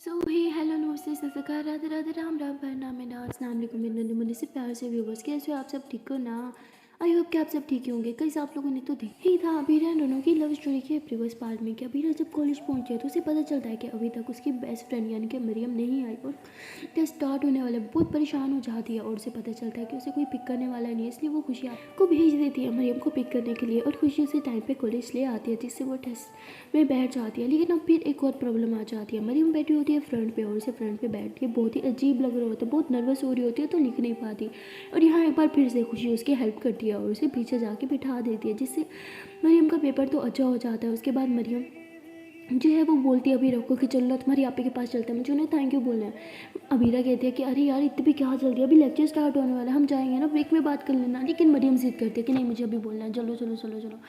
सो हे hello नमस्ते सत श्री अकाल राधे राधे राम राम प्रणाम मैं नाज अस्सलाम वालेकुम मेरे नन्हे मुन्ने से प्यार से व्यूवर्स कैसे हो आप सब ठीक हो ना। आई होप कि आप सब ठीक ही होंगे। कई आप लोगों ने तो देखा ही था अबीरा दोनों की लव स्टोरी के प्रीवियस पार्ट में कि अबीरा जब कॉलेज पहुंची है तो उसे पता चलता है कि अभी तक उसकी बेस्ट फ्रेंड यानी कि मरियम नहीं आई और टेस्ट स्टार्ट होने वाले बहुत परेशान हो जाती है और उसे पता चलता है कि उसे कोई पिक करने वाला नहीं है, इसलिए वो खुशी को भेज देती है मरियम को पिक करने के लिए और खुशी उसे टाइम पे कॉलेज ले आती है जिससे वो टेस्ट में बैठ जाती है। लेकिन अब फिर एक और प्रॉब्लम आ जाती है। मरियम बैठी होती है फ्रंट पे और उसे फ्रंट पे बैठ के बहुत ही अजीब लग रहा होता है, बहुत नर्वस हो रही होती है तो लिख नहीं पाती। और यहाँ एक बार फिर से खुशी उसकी हेल्प करती है और उसे पीछे जाके बिठा देती है जिससे मरियम का पेपर तो अच्छा हो जाता है। उसके बाद मरियम जो है वो बोलती है अबीरा को कि चलो तुम्हारी आपी के पास चलते हैं, मुझे उन्हें थैंक यू बोलना है। अबीरा कहती है कि अरे यार इतनी भी क्या जल्दी, अभी लेक्चर स्टार्ट होने वाला है, हम जाएंगे ना ब्रेक में बात कर लेना। लेकिन मरियम जिद करती है कि नहीं मुझे अभी बोलना है, चलो चलो चलो चलो।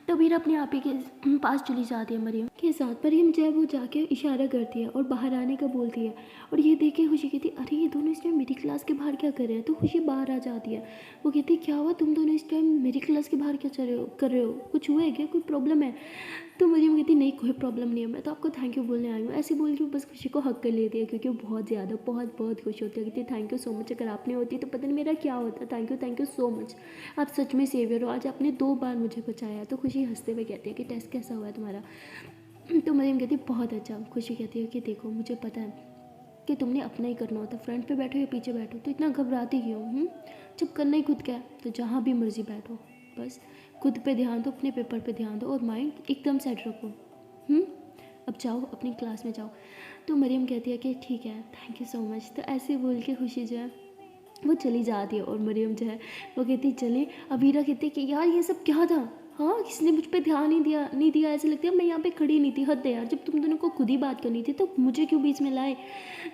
तो अबीरा अपने आपी के पास चली जाती है मरियम के साथ। मरियम जो है वो जाके इशारा करती है और बाहर आने का बोलती है और ये देख के खुशी कहती है अरे ये दोनों इस टाइम मेरी क्लास के बाहर क्या कर रहे हैं। तो खुशी बाहर आ जाती है। वो कहती है क्या हुआ, तुम दोनों इस टाइम मेरी क्लास के बाहर क्या कर रहे हो, कुछ हुआ है क्या, कोई प्रॉब्लम है। तो मरियम कहती नहीं कोई प्रॉब्लम नहीं है, मैं तो आपको थैंक यू बोलने आई हूँ। ऐसे बोल के वो बस खुशी को हक कर लेती है क्योंकि वो बहुत ज़्यादा बहुत खुश होती है। कहती है थैंक यू सो मच, अगर आप नहीं होती तो पता नहीं मेरा क्या होता। थैंक यू सो मच, आप सच में सेवियर हो, आज आपने 2 बार मुझे बचाया। तो खुशी हंसते हुए कहती है कि टेस्ट कैसा हुआ है तुम्हारा। तो मरियम कहती है बहुत अच्छा। खुशी कहती है कि देखो मुझे पता है कि तुमने अपना ही करना होता, फ्रंट पे बैठो या पीछे बैठो तो इतना घबराती क्यों। जब करना ही खुद का है तो जहाँ भी मर्जी बैठो, बस खुद पे ध्यान दो, अपने पेपर पे ध्यान दो और माइंड एकदम सेट रखो। हम्म अब जाओ अपनी क्लास में जाओ। तो मरियम कहती है कि ठीक है थैंक यू सो मच। तो ऐसे बोल के खुशी जो है वो चली जाती है और मरियम जो है वो कहती चले। अबीरा कहती कि यार ये सब क्या था, हाँ किसने मुझ पे ध्यान नहीं दिया, ऐसे लगता है मैं यहाँ पे खड़ी नहीं थी, हद है यार, जब तुम दोनों को खुद ही बात करनी थी तो मुझे क्यों बीच में लाए।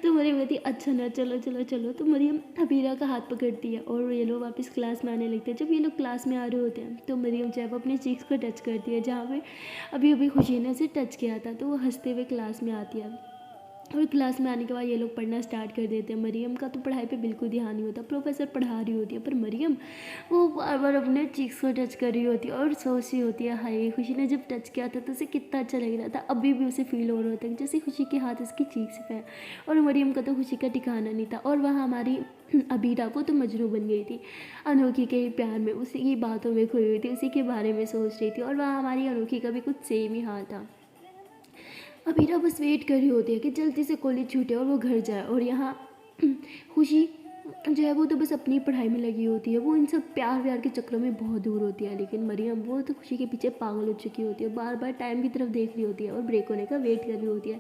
तो मरियम कहती अच्छा ना चलो चलो चलो। तो मरियम अबीरा का हाथ पकड़ती है और ये लोग वापस क्लास में आने लगते हैं। जब ये लोग क्लास में आ रहे होते हैं तो मरियम जो है वो अपने चीक्स को टच करती है जहाँ पे अभी अभी खुशी ने उसे टच किया था। तो वो हंसते हुए क्लास में आती है और क्लास में आने के बाद ये लोग पढ़ना स्टार्ट कर देते हैं। मरियम का तो पढ़ाई पे बिल्कुल ध्यान नहीं होता, प्रोफेसर पढ़ा रही होती है पर मरियम वो बार बार अपने चीक्स को टच कर रही होती है और सोच रही होती है हाय खुशी ने जब टच किया था तो उसे कितना अच्छा लग रहा था, अभी भी उसे फील हो रहा होता है जैसे खुशी के हाथ उसकी चीक्स पे है। और मरियम का तो खुशी का ठिकाना नहीं था और वहाँ हमारी अबीरा को तो मजनू बन गई थी, अनोखी के प्यार में उसी की बातों में खोई हुई थी, उसी के बारे में सोच रही थी। और वहाँ हमारी अनोखी का भी कुछ सेम ही हाल था। अबीरा बस वेट कर रही होती है कि जल्दी से कॉलेज छूटे और वो घर जाए। और यहाँ खुशी जो है वो तो बस अपनी पढ़ाई में लगी होती है, वो इन सब प्यार व्यार के चक्रों में बहुत दूर होती है। लेकिन मरियम वो तो खुशी के पीछे पागल हो चुकी होती है, बार बार टाइम की तरफ देख रही होती है और ब्रेक होने का वेट कर रही होती है।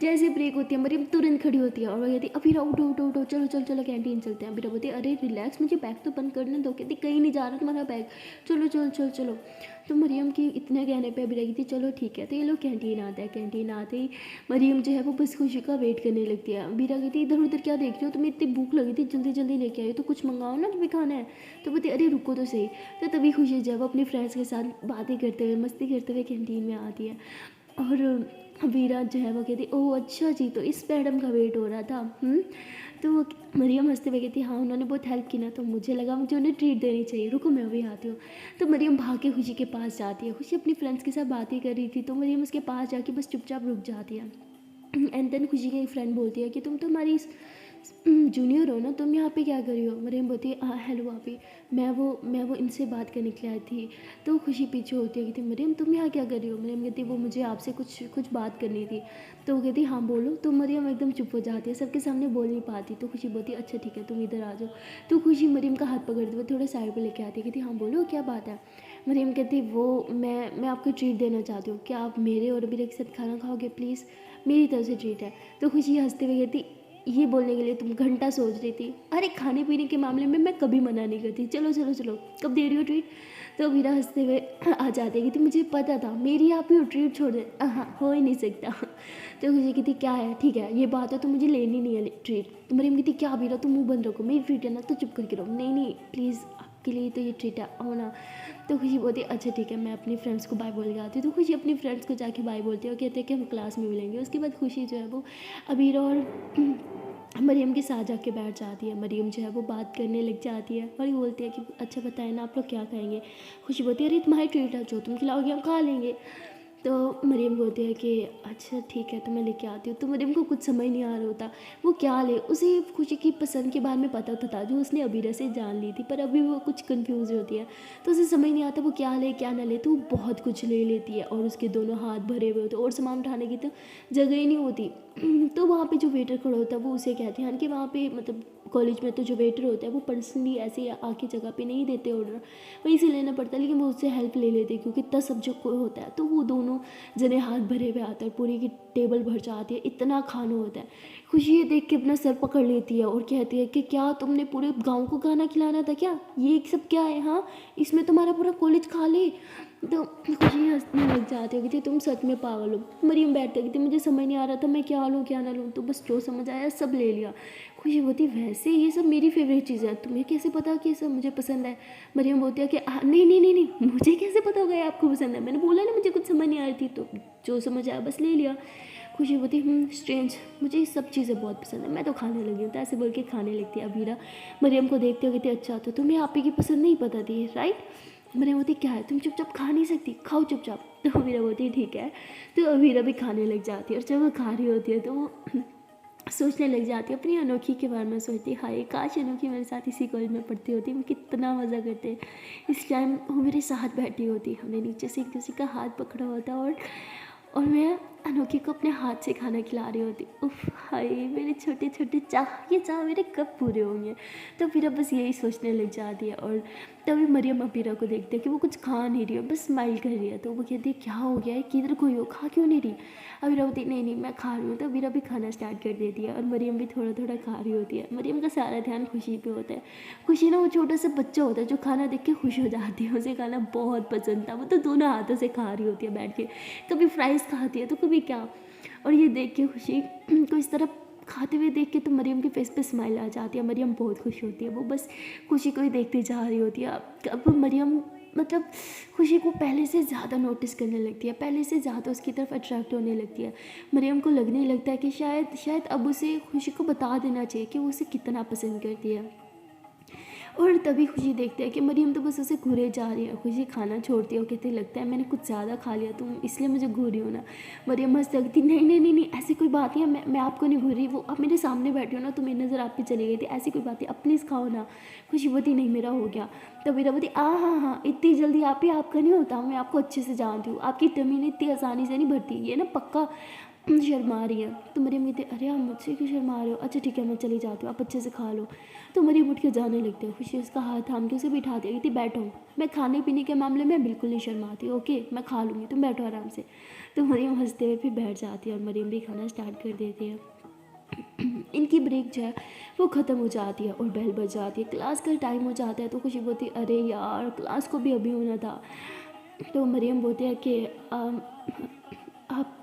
जैसे ब्रेक होती है मरियम तुरंत खड़ी होती है और वो कहती है अबीरा उठो उठो उठो, चलो चलो चलो कैंटीन चलते हैं। अबीरा बोलती है अरे रिलैक्स, मुझे बैग तो बंद करने दो। कहती कहीं नहीं जा रहा तुम्हारा बैग, चलो चलो चलो चलो। तो मरियम की इतने कहने पे अबीरा कहती चलो ठीक है। तो ये लोग कैंटीन आते हैं, कैंटीन आते ही मरियम जो है वो बस खुशी का वेट करने लगती है। अबीरा कहती इधर उधर क्या देख रही हो, तुम्हें इतनी भूख लगी थी, जल्दी जल्दी लेके आई तो कुछ मंगाओ ना, तुम्हें खाना है। तो बोलती अरे रुको तो सही। तो तभी खुशी जो है वो अपनी फ्रेंड्स के साथ बातें करते हुए मस्ती करते हुए कैंटीन में आती है। और अबीरा जो है वो कहती ओह अच्छा जी, तो इस मैडम का वेट हो रहा था। तो वो मरियम हंसते हुए कहती हाँ उन्होंने बहुत हेल्प की ना, तो मुझे लगा मुझे उन्हें ट्रीट देनी चाहिए, रुको मैं अभी आती हूँ। तो मरियम भाग के खुशी के पास जाती है। खुशी अपनी फ्रेंड्स के साथ बातें कर रही थी तो मरियम उसके पास जाके बस चुपचाप रुक जाती है। एंड देन खुशी की एक फ्रेंड बोलती है कि तुम तो हमारी जूनियर हो ना, तुम यहाँ पे क्या कर रही हो। मरियम बोलती है हेलो भाभी, मैं वो इनसे बात करने के लिए आई थी। तो खुशी पीछे होती है कहती मरियम तुम यहाँ क्या कर रही हो। मरियम कहती वो मुझे आपसे कुछ कुछ बात करनी थी। तो वो कहती हाँ बोलो। तो मरियम एकदम चुप हो जाती है, सबके सामने बोल नहीं पाती। तो खुशी बोलती है अच्छा ठीक है तुम इधर आ जाओ। तो खुशी मरियम का हाथ पकड़ते हुए थोड़ा साइड पर लेके आती है, कहती हाँ बोलो क्या बात है। मरियम कहती वो मैं आपको ट्रीट देना चाहती हूँ, क्या आप मेरे और अबीरा के साथ खाना खाओगे प्लीज़, मेरी तरफ से ट्रीट है। तो खुशी हंसते हुए कहती ये बोलने के लिए तुम घंटा सोच रही थी, अरे खाने पीने के मामले में मैं कभी मना नहीं करती, चलो चलो चलो कब दे रही हो ट्रीट। तो वीरा हंसते हुए आ जाती है कि मुझे पता था मेरी आप ही ट्रीट छोड़ दे, हाँ हो ही नहीं सकता। तो खुशी कहती क्या है ठीक है ये बात है तो मुझे लेनी नहीं है ट्रीट। तो मरियम कहती क्या वीरा तुम मुँह बंद रखो, मेरी ट्रीट है ना तो चुप करके रहो, नहीं नहीं प्लीज़ आपके लिए तो ये ट्रीट है आओ ना। तो खुशी बोलती है अच्छा ठीक है मैं अपनी फ्रेंड्स को बाय बोल के आती हूँ। तो खुशी अपनी फ्रेंड्स को जाके बाय बोलती है और कहते हैं कि हम क्लास में मिलेंगे। उसके बाद खुशी जो है वो अबीर और मरियम के साथ जाके बैठ जाती है। मरियम जो है वो बात करने लग जाती है और ये बोलती है कि अच्छा बताएं ना आप लोग क्या खाएंगे। खुशी बोलती है अरे तुम्हारी ट्रीट है, जो तुम खिलाओगे हम खा लेंगे। तो मरियम बोलती है कि अच्छा ठीक है, तो मैं लेके आती हूँ। तो मरियम को कुछ समझ नहीं आ रहा होता वो क्या ले। उसे खुशी की पसंद के बारे में पता था जो उसने अबीरा से जान ली थी, पर अभी वो कुछ कंफ्यूज होती है। तो उसे समझ नहीं आता वो क्या ले क्या ना ले, तो वो बहुत कुछ ले लेती है और उसके दोनों हाथ भरे हुए होते और सामान उठाने की तो जगह ही नहीं होती। तो वहाँ पे जो वेटर खड़ा होता है वो उसे कहते हैं कि वहाँ पे मतलब कॉलेज में तो जो वेटर होता है वो पर्सनली ऐसे आके जगह पे नहीं देते ऑर्डर, वहीं से लेना पड़ता है। लेकिन वो उससे हेल्प ले लेते क्योंकि इतना सब जो होता है। तो वो दोनों जने हाथ भरे हुए आते हैं, पूरी की टेबल भर जाती है, इतना खाना होता है। खुशी ये देख के अपना सर पकड़ लेती है और कहती है कि क्या तुमने पूरे गांव को खाना खिलाना था क्या? ये सब क्या है? हाँ, इसमें तुम्हारा पूरा कॉलेज खा ले। तो खुशी हंसने लग जाती है कि तुम सच में पागल हो। मरियम बैठती है कि मुझे समझ नहीं आ रहा था मैं क्या लूँ क्या ना लूँ, तो बस जो समझ आया सब ले लिया। खुशी होती वैसे ये सब मेरी फेवरेट चीज़ है, तुम्हें कैसे पता कि ये सब मुझे पसंद है? मरियम बोलती है कि नहीं नहीं नहीं नहीं, मुझे कैसे पता होगा ये आपको पसंद है? मैंने बोला ना मुझे कुछ समझ नहीं आ रही थी, तो जो समझ आया बस ले लिया। खुशी होती स्ट्रेंज, मुझे ये सब चीज़ें बहुत पसंद है, मैं तो खाने लगी हूँ। तो ऐसे बोल के खाने लगती है अबीरा। मरियम को देखते हो कहती अच्छा तो तुम्हें आप ही की पसंद नहीं पता थी, राइट? मरियम बोलती क्या है, तुम चुपचाप खा नहीं सकती, खाओ चुपचाप। तो अबीरा बोलती ठीक है। तो अबीरा भी खाने लग जाती है और जब वो खा रही होती है तो वो सोचने लग जाती है अपनी अनोखी के बारे में। सोचती हाय काश अनोखी मेरे साथ इसी कॉलेज में पढ़ती होती, हम कितना मज़ा करते। इस टाइम वो मेरे साथ बैठी होती, हमने नीचे से किसी का हाथ पकड़ा होता और मैं अनोखी को अपने हाथ से खाना खिला रही होती। उफ हाय मेरे छोटे छोटे ये चाह मेरे कब पूरे होंगे। तो फिर अब बस यही सोचने लग जाती है। और तभी मरियम अबीरा को देखते हैं कि वो कुछ खा नहीं रही है, बस स्माइल कर रही है। तो वो कहती है क्या हो गया है, किधर कोई हो, खा क्यों नहीं रही? अबीरा बोलती नहीं नहीं मैं खा रही हूँ। तो अबीरा भी खाना स्टार्ट कर देती है और मरियम भी थोड़ा थोड़ा खा रही होती है। मरियम का सारा ध्यान खुशी पे होता है। खुशी ना वो छोटा सा बच्चा होता है जो खाना देख के खुश हो जाती है, उसे खाना बहुत पसंद था। वो तो दोनों हाथों से खा रही होती है बैठ के, कभी फ्राइज़ खाती है तो कभी क्या। और ये देख के खुशी को इस तरह खाते हुए देख के तो मरियम के फेस पे स्माइल आ जाती है। मरियम बहुत खुश होती है, वो बस खुशी को ही देखती जा रही होती है। अब मरियम मतलब खुशी को पहले से ज़्यादा नोटिस करने लगती है, पहले से ज़्यादा उसकी तरफ अट्रैक्ट होने लगती है। मरियम को लगने लगता है कि शायद अब उसे खुशी को बता देना चाहिए कि वो उसे कितना पसंद करती है। और तभी खुशी देखते हैं कि मरियम तो बस उसे घूरे जा रही है। खुशी खाना छोड़ती है और कहती लगता है मैंने कुछ ज़्यादा खा लिया, तुम इसलिए मुझे घूरी हो ना। मरियम हंस लगती नहीं नहीं नहीं नहीं ऐसी कोई बात नहीं है, मैं आपको नहीं घूरी, वो आप मेरे सामने बैठी हो ना तो मेरी नज़र आप पे चली गई थी, ऐसी कोई बात नहीं, अब प्लीज़ खाओ ना। खुशी बोती नहीं मेरा हो गया। तो वीरा बोती हाँ इतनी जल्दी आप ही आपका नहीं होता, मैं आपको अच्छे से जानती हूँ, आपकी टमी ने इतनी आसानी से नहीं भरती, ये ना पक्का शर्मा रही है। तो मरियम कहती अरे आप मुझसे क्यों शर्मा रहे हो? अच्छा ठीक है मैं चली जाती हूँ, आप अच्छे से खा लो। तो मरियम उठ के जाने लगती है। खुशी उसका हाथ थाम के उसे बिठा दिया, कहती बैठो, मैं खाने पीने के मामले में बिल्कुल नहीं शर्माती, ओके मैं खा लूँगी, तुम बैठो आराम से। तो मरियम हंसते हुए फिर बैठ जाती है और मरियम भी खाना स्टार्ट कर देती है। इनकी ब्रेक जो है वो ख़त्म हो जाती है और बेल बज जाती है, क्लास का टाइम हो जाता है। तो खुशी बोलती अरे यार क्लास को भी अभी होना था। तो मरियम बोलती है कि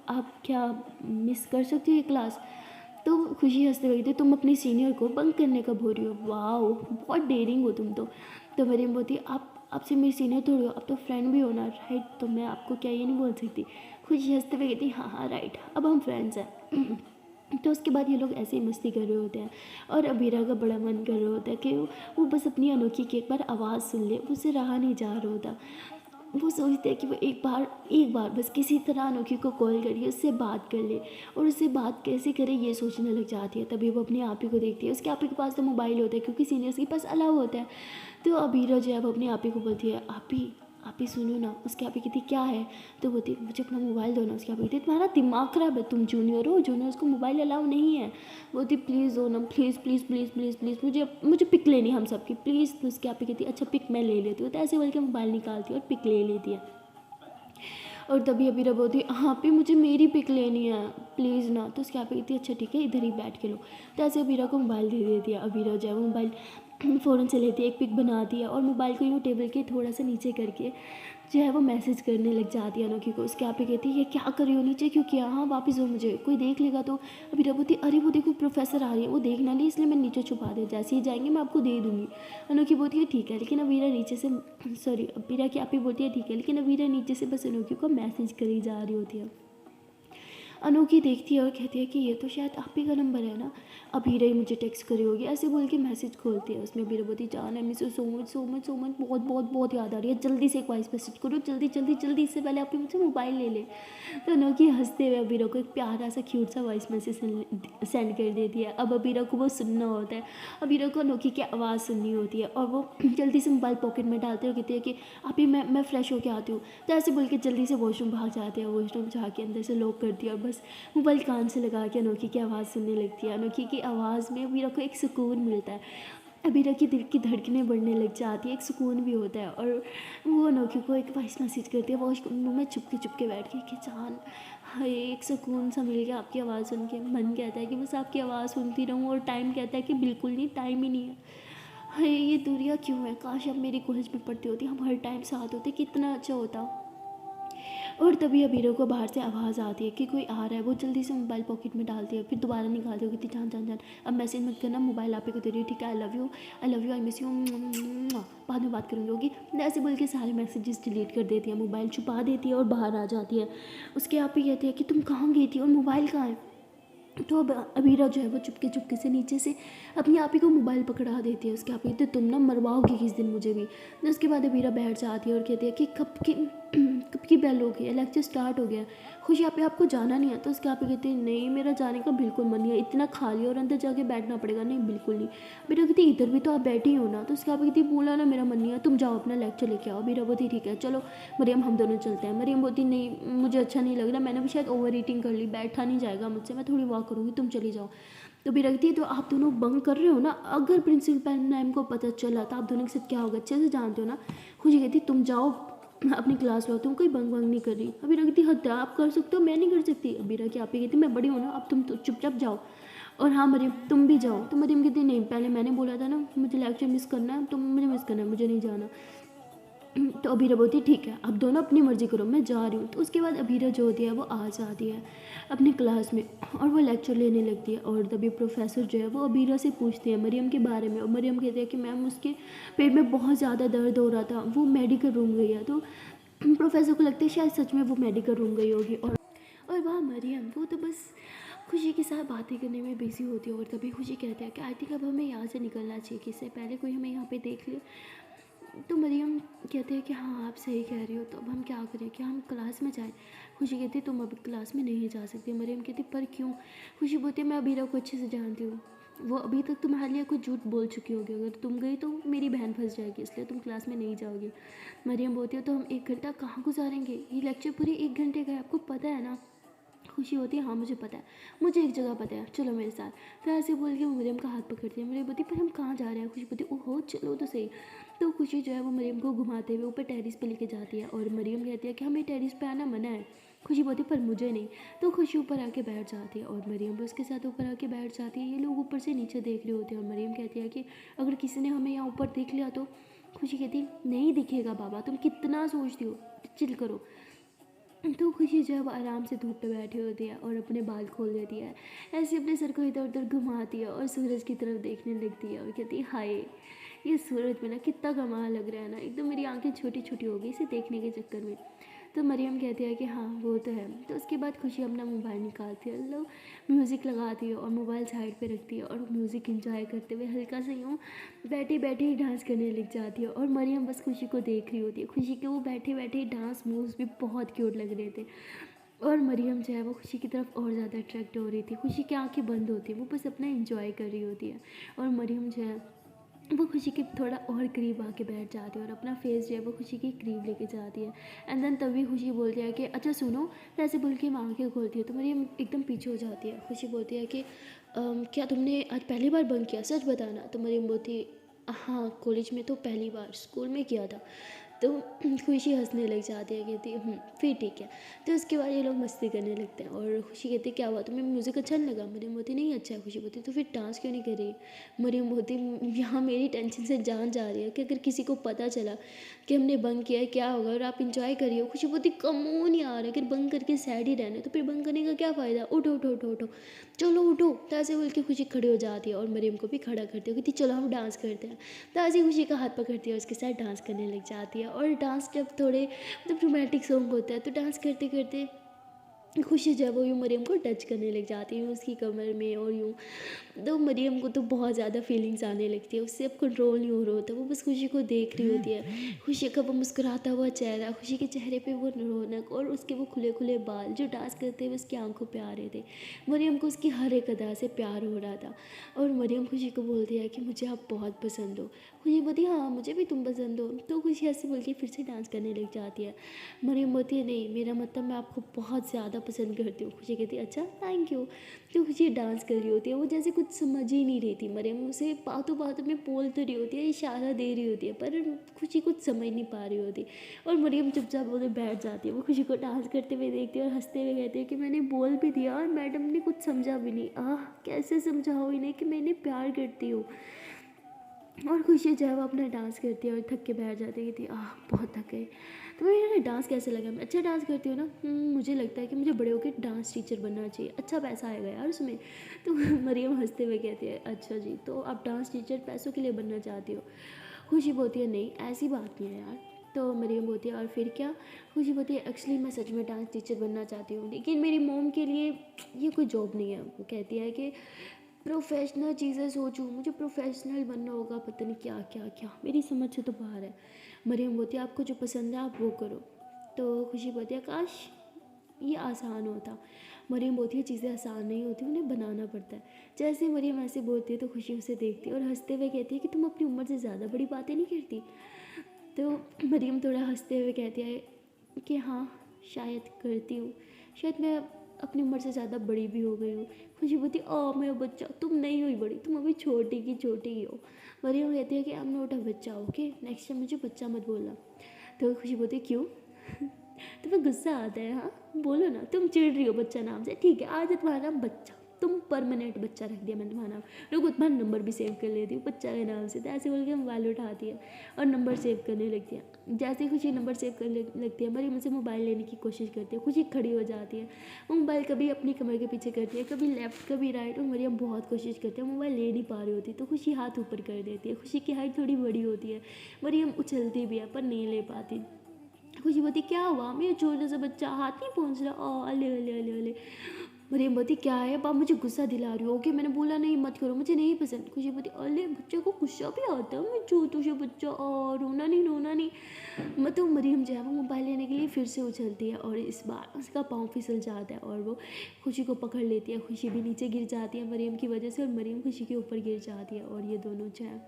आप क्या मिस कर सकती हो ये क्लास? तो खुशी हंसते हुए कहती तुम अपनी सीनियर को बंक करने का बोल रही हो, वाह बहुत डेयरिंग हो तुम तो मरियम बोलती आप आपसे मेरी सीनियर थोड़ी हो, आप तो फ्रेंड भी हो ना, राइट? तो मैं आपको क्या ये नहीं बोल सकती? खुशी हंसते हुए कहती हाँ राइट, अब हम फ्रेंड्स हैं। तो उसके बाद ये लोग ऐसे ही मस्ती कर रहे होते हैं और अबीरा का बड़ा मन कर रहा होता है कि वो बस अपनी अनोखी की एक बार आवाज़ सुन ले, उसे रहा नहीं जा रहा होता। वो सोचते हैं कि वो एक बार बस किसी तरह अनोखी को कॉल करिए, उससे बात कर ले। और उससे बात कैसे करे ये सोचने लग जाती है। तभी वो अपने आप ही को देखती है, उसके आप ही के पास तो मोबाइल होता है क्योंकि सीनियर्स के पास अलाउ होता है। तो अबीरा जो है वो अपने आप ही को बोलती है आप ही सुनो ना। उसके आप ही कहती क्या है? तो बोलती मुझे अपना मोबाइल दो ना। उसके आप ही कहती तुम्हारा दिमाग ख़राब है, तुम जूनियर हो, जूनियर्स को मोबाइल अलाउ नहीं है। बोलती प्लीज़ दो ना, please please please please please मुझे पिक लेनी हम सबकी प्लीज़। तो उसके आप ही कहती अच्छा पिक मैं ले लेती हूँ। तो ऐसे बोल के मोबाइल निकालती है और पिक ले लेती है। और तभी अबीरा बोलती हाँ पे मुझे मेरी पिक लेनी है प्लीज़ ना। तो उसके आप ही कहती अच्छा ठीक है इधर ही बैठ के लो। तो ऐसे अबीरा को मोबाइल दे देती है। अबीरा जो है वो मोबाइल फ़ौरन से लेती है, एक पिक बनाती है और मोबाइल को यूँ टेबल के थोड़ा सा नीचे करके जो है वो मैसेज करने लग जाती है अनोखी को। उसके आप ही कहती है ये क्या कर रही हो, नीचे क्यों किया? हाँ वापस हो, मुझे कोई देख लेगा तो। अबीरा बोलती अरे वो देखो प्रोफेसर आ रही है, वो देख ना ली इसलिए मैं नीचे छुपा दे, जैसे ही जाएंगे मैं आपको दे दूँगी। अनोखी बोलती है ठीक है, लेकिन अबीरा नीचे से अबीरा की आप ही बोलती है ठीक है, लेकिन अबीरा नीचे से बस अनोखी को मैसेज करी जा रही होती है। अनोखी देखती है और कहती है कि ये तो शायद आप ही का नंबर है ना, अभीरा ही मुझे टेक्स्ट करी होगी। ऐसे बोल के मैसेज खोलती है, उसमें अभीरा बोलती जान, I miss you so much so much so much, बहुत बहुत बहुत याद आ रही है, जल्दी से एक वॉइस मैसेज करो, जल्दी जल्दी जल्दी, इससे पहले आपके मुझसे मोबाइल ले ले। तो अनोखी हंसते हुए अभीरा को एक प्यारा सा क्यूट सा वॉइस मैसेज सेंड कर देती है। अब अभीरा को वो सुनना होता है, अभीरा को अनोखी की आवाज़ सुननी होती है, और वो जल्दी से मोबाइल पॉकेट में डालते हुए कहती है कि अभी मैं फ्रेश होके आती हूँ। तो ऐसे बोल के जल्दी से वॉशरूम भाग जाते हैं, वॉशरूम जाके अंदर से लॉक करती है और बस मोबाइल कान से लगा के अनोखी की आवाज़ सुनने लगती है। अनोखी की आवाज़ में अभीरा को एक सुकून मिलता है, अभीरा की दिल की धड़कनें बढ़ने लग जाती है, एक सुकून भी होता है। और वो अनोखी को एक वॉइस मैसेज करती है वॉशरूम में चुपके बैठ के कि जान, हाय एक सुकून सा मिल गया आपकी आवाज़ सुन के। मन कहता है कि बस आपकी आवाज़ सुनती रहूँ, और टाइम कहता है कि बिल्कुल नहीं, टाइम ही नहीं है। हाय ये दूरियाँ क्यों है, काश आप मेरी कॉलेज में पढ़ती होती, हम हर टाइम साथ होते, कितना अच्छा होता। और तभी अभीरा को बाहर से आवाज़ आती है कि कोई आ रहा है। वो जल्दी से मोबाइल पॉकेट में डालती है, फिर दोबारा निकालती है, कहती जान जान जान अब मैसेज मत करना, मोबाइल आप ही को दे रही हो, ठीक है, I love you, I miss you, बाद में बात करूँगी होगी। ऐसे बोल के सारे मैसेजेस डिलीट कर देती है, मोबाइल छुपा देती है और बाहर आ जाती है। उसके आप ही कहते हैं कि तुम कहाँ गई थी और मोबाइल कहाँ है। तो अब अभीरा जो है वो चुपके चुपके से नीचे से अपनी आप ही को मोबाइल पकड़ा देती है। उसके आप ही कहते तुम ना मरवाओगी किस दिन मुझे भी। तो उसके बाद अभीरा बैठ जाती है और कहती है कि कब की बेल हो गई है, लेक्चर स्टार्ट हो गया है, खुशी आप ही आपको जाना नहीं है। तो उसके आप ही कहती है नहीं मेरा जाने का बिल्कुल मन नहीं है, इतना खा लिया और अंदर जाके बैठना पड़ेगा, नहीं बिल्कुल नहीं। अभीरा कहती इधर भी तो आप बैठी हो ना। तो उसके आप ही कहती बोला ना मेरा मन नहीं है, तुम जाओ अपना लेक्चर लेके आओ। अभीरा बोलती ठीक है चलो मरियम हम दोनों चलते हैं। मरियम बोलती नहीं मुझे अच्छा नहीं लग रहा, मैंने भी शायद ओवर ईटिंग कर ली, बैठा नहीं जाएगा मुझसे, मैं थोड़ी वॉक करूँगी, तुम चली जाओ। तो भी रखती है तो आप दोनों बंक कर रहे हो ना, अगर प्रिंसिपल मैम को पता चला तो आप दोनों के साथ क्या होगा अच्छे से जानते हो ना। खुशी कहती तुम जाओ अपनी क्लास में, तुम कोई बंक वंक नहीं कर रही। अभी रखती हद आप कर सकते हो, मैं नहीं कर सकती। अभी रखी आप ही कहती मैं बड़ी हूँ ना, अब तुम तो चुपचाप जाओ। और हाँ मरियम तुम भी जाओ। तो मरियम कहती नहीं पहले मैंने बोला था ना मुझे लेक्चर मिस करना है, तो मुझे मिस करना है, मुझे नहीं जाना। तो अभीरा बोलती ठीक है अब दोनों अपनी मर्ज़ी करो, मैं जा रही हूँ। तो उसके बाद अभीरा जो होती है वो आ जाती है अपनी क्लास में और वो लेक्चर लेने लगती है। और तभी प्रोफेसर जो है वो अभीरा से पूछते हैं मरियम के बारे में, और मरियम कहती है कि मैम उसके पेट में बहुत ज़्यादा दर्द हो रहा था, वो मेडिकल रूम गई है। तो प्रोफेसर को लगता है शायद सच में वो मेडिकल रूम गई होगी। और वहाँ मरियम वो तो बस खुशी के साथ बातें करने में बिजी होती है। और तभी खुशी कहते हैं कि आई थिंक अब हमें यहाँ से निकलना चाहिए, कि इससे पहले कोई हमें यहाँ पे देख ले। तो मरियम कहते हैं कि हाँ आप सही कह रही हो, तो अब हम क्या करें, क्या हम क्लास में जाएं। खुशी कहती है तुम अब क्लास में नहीं जा सकती। मरियम कहती पर क्यों। खुशी बोलती है मैं अभीरा को अच्छे से जानती हूँ, वो अभी तक तुम्हारे लिए कुछ झूठ बोल चुकी होगी, अगर तुम गई तो मेरी बहन फंस जाएगी, इसलिए तुम क्लास में नहीं जाओगी। मरियम बोलती है तो हम 1 घंटा कहाँ गुजारेंगे, ये लेक्चर पूरे 1 घंटे का है, आपको पता है ना। खुशी होती है हाँ मुझे पता है, मुझे एक जगह पता है, चलो मेरे साथ। तो ऐसे बोल के वो मरियम का हाथ पकड़ती है। मरियम बोलती पर हम कहाँ जा रहे हैं। खुशी बोलती ओहो चलो तो सही। तो खुशी जो है वो मरियम को घुमाते हुए ऊपर टेरिस पे लेके जाती है, और मरियम कहती है कि हमें टेरिस पे आना मना है। खुशी बोलती पर मुझे नहीं। तो खुशी ऊपर आके बैठ जाती है और मरियम भी उसके साथ ऊपर आके बैठ जाती है। ये लोग ऊपर से नीचे देख रहे होते हैं और मरियम कहती है कि अगर किसी ने हमें यहाँ ऊपर देख लिया तो। खुशी कहती नहीं दिखेगा बाबा, तुम कितना सोचती हो, चिल करो। तो खुशी जो है वो आराम से धूप पे बैठी होती है और अपने बाल खोल देती है, ऐसे अपने सर को इधर उधर घुमाती है और सूरज की तरफ देखने लगती है और कहती है हाय ये सूरज में ना कितना कमाल लग रहा है ना, एकदम मेरी आंखें छोटी छोटी हो गई इसे देखने के चक्कर में। तो मरियम कहती है कि हाँ वो तो है। तो उसके बाद खुशी अपना मोबाइल निकालती है, लो म्यूज़िक लगाती है और मोबाइल साइड पे रखती है और म्यूज़िक एंजॉय करते हुए हल्का सा यूँ बैठे बैठे ही डांस करने लग जाती है। और मरियम बस खुशी को देख रही होती है, खुशी के वो बैठे बैठे डांस मूव्स भी बहुत क्यूट लग रहे थे। और मरियम जो है वो खुशी की तरफ और ज़्यादा अट्रैक्ट हो रही थी। खुशी की आंखें बंद होती है, वो बस अपना एंजॉय कर रही होती है। और मरियम जो है वो खुशी के थोड़ा और करीब आके बैठ जाती है और अपना फेस जो है वो खुशी के करीब लेके जाती है। एंड देन तभी खुशी बोलती है कि अच्छा सुनो। तो ऐसे बोल के आंखें खोलती है तो मरियम एकदम पीछे हो जाती है। खुशी बोलती है कि क्या तुमने आज पहली बार बंक किया, सच बताना। तो मरियम बोलती है हाँ कॉलेज में तो पहली बार, स्कूल में किया था। तो खुशी हंसने लग जाती है, कहती है फिर ठीक है। तो उसके बाद ये लोग मस्ती करने लगते हैं और खुशी कहती है क्या हुआ तुम्हें म्यूज़िक अच्छा नहीं लगा। मरियम बोलती नहीं अच्छा है। खुशी बोलती तो फिर डांस क्यों नहीं कर रही। मरियम बोलती यहाँ मेरी टेंशन से जान जा रही है कि अगर किसी को पता चला कि हमने बंक किया है क्या होगा, और आप इंजॉय करिए। खुशी बोलती कमोन यार अगर बंक करके सैड ही रहना है तो फिर बंक करने का क्या फ़ायदा, उठो उठो उठो उठो चलो उठो। तो ऐसे बोल के खुशी खड़ी हो जाती है और मरियम को भी खड़ा करती है, कहती चलो हम डांस करते हैं। तो ऐसे खुशी का हाथ पकड़ती है, उसके साथ डांस करने लग जाती है। और डांस जब थोड़े मतलब रोमांटिक सॉन्ग होता है तो डांस करते करते खुशी जो है वो यूँ मरियम को टच करने लग जाती है उसकी कमर में और यूँ। तो मरियम को तो बहुत ज़्यादा फीलिंग्स आने लगती है, उससे अब कंट्रोल नहीं हो रहा होता, वो बस खुशी को देख रही होती है। खुशी का वो मुस्कुराता हुआ चेहरा, खुशी के चेहरे पे वो रौनक और उसके वो खुले खुले बाल जो डांस करते हुए उसकी आंखों पे आ रहे थे। मरियम को उसकी हर एक अदा से प्यार हो रहा था और मरियम खुशी को बोलती है कि मुझे आप बहुत पसंद हो। खुशी बोलती है हाँ मुझे भी तुम पसंद हो। तो खुशी ऐसे बोल के फिर से डांस करने लग जाती है। मरियम बोलती है नहीं, मेरा मतलब मैं आपको बहुत ज़्यादा पसंद करती हूँ। खुशी कहती है अच्छा थैंक यू। तो खुशी डांस कर रही होती है, वो जैसे कुछ समझ ही नहीं रही थी। मरियम उसे बातों बातों में बोल तो रही होती है, इशारा दे रही होती है, पर खुशी कुछ समझ नहीं पा रही होती। और मरियम चुपचाप उधर बैठ जाती है। वो खुशी को डांस करते हुए देखती है और हंसते हुए कहती है कि मैंने बोल भी दिया और मैडम ने कुछ समझा भी नहीं। कैसे समझाओ इन्हें कि मैंने प्यार करती हूँ। और खुशी जो है वो अपना डांस करती है और थक के बैठ जाती है, कहती बहुत थक गई। तो मेरा डांस कैसे लगा, मैं अच्छा डांस करती हूँ ना। मुझे लगता है कि मुझे बड़े होकर डांस टीचर बनना चाहिए, अच्छा पैसा आएगा यार उसमें। तो मरियम हंसते हुए कहती है अच्छा जी, तो आप डांस टीचर पैसों के लिए बनना चाहती हो। खुशी बोलती है नहीं ऐसी बात नहीं है यार। तो मरियम बोलती है और फिर क्या। खुशी बोलती है एक्चुअली मैं सच में डांस टीचर बनना चाहती हूँ, लेकिन मेरी मॉम के लिए ये कोई जॉब नहीं है। वो कहती है कि प्रोफेशनल चीज़ें सोचूं, मुझे प्रोफेशनल बनना होगा, पता नहीं क्या क्या क्या, मेरी समझ से तो बाहर है। मरियम बोलती है आपको जो पसंद है आप वो करो। तो खुशी बोलती है काश ये आसान होता। मरियम बोलती है चीज़ें आसान नहीं होती, उन्हें बनाना पड़ता है। जैसे मरियम ऐसे बोलती है तो खुशी उसे देखती है और हंसते हुए कहती है कि तुम अपनी उम्र से ज़्यादा बड़ी बातें नहीं करती। तो मरियम थोड़ा हंसते हुए कहती है कि हाँ शायद करती हूँ, शायद मैं अपनी उम्र से ज़्यादा बड़ी भी हो गई हूँ। खुशी बोलती मेरा बच्चा तुम नहीं हुई बड़ी, तुम अभी छोटी की छोटी ही हो। मरियम कहती है कि आई एम नॉट अ बच्चा, ओके नेक्स्ट टाइम मुझे बच्चा मत बोलना। तो खुशी बोलती है क्यों तुम्हें गुस्सा आता है, हाँ बोलो ना, तुम चिढ़ रही हो बच्चा नाम से, ठीक है आज तुम्हारा नाम बच्चा, तुम परमानेंट बच्चा रख दिया मैंने तुम्हारा नाम। रुको तुम्हारा नंबर भी सेव कर लेती हूँ बच्चा के नाम से। तो ऐसे बोल के मोबाइल उठाती है और नंबर सेव करने लगती है। जैसे ही खुशी नंबर सेव करने लगती है मरियम से मोबाइल लेने की कोशिश करती है। खुशी खड़ी हो जाती है, वो मोबाइल कभी अपनी कमर के पीछे करती है, कभी लेफ्ट कभी राइट, और मरियम बहुत कोशिश करती है, मोबाइल ले नहीं पा रही होती। तो खुशी हाथ ऊपर कर देती है। खुशी की हाइट थोड़ी बड़ी होती है, मरियम उछलती भी है पर नहीं ले पाती। खुशी बोलती क्या हुआ, मेरा छोटा सा बच्चा हाथ नहीं पहुँच रहा, अले अले अले अले। मरियम बोलती क्या है आप मुझे गुस्सा दिला रही हो, ओके मैंने बोला नहीं मत करो, मुझे नहीं पसंद। खुशी बोलती अरे बच्चे को गुस्सा भी आता है, मैं छोटू से बच्चा रोना नहीं रोना नहीं। मतलब मरियम जो है वो मोबाइल लेने के लिए फिर से उछलती है और इस बार उसका पाँव फिसल जाता है और वो खुशी को पकड़ लेती है। खुशी भी नीचे गिर जाती है मरियम की वजह से और मरियम खुशी के ऊपर गिर जाती है और ये दोनों जो है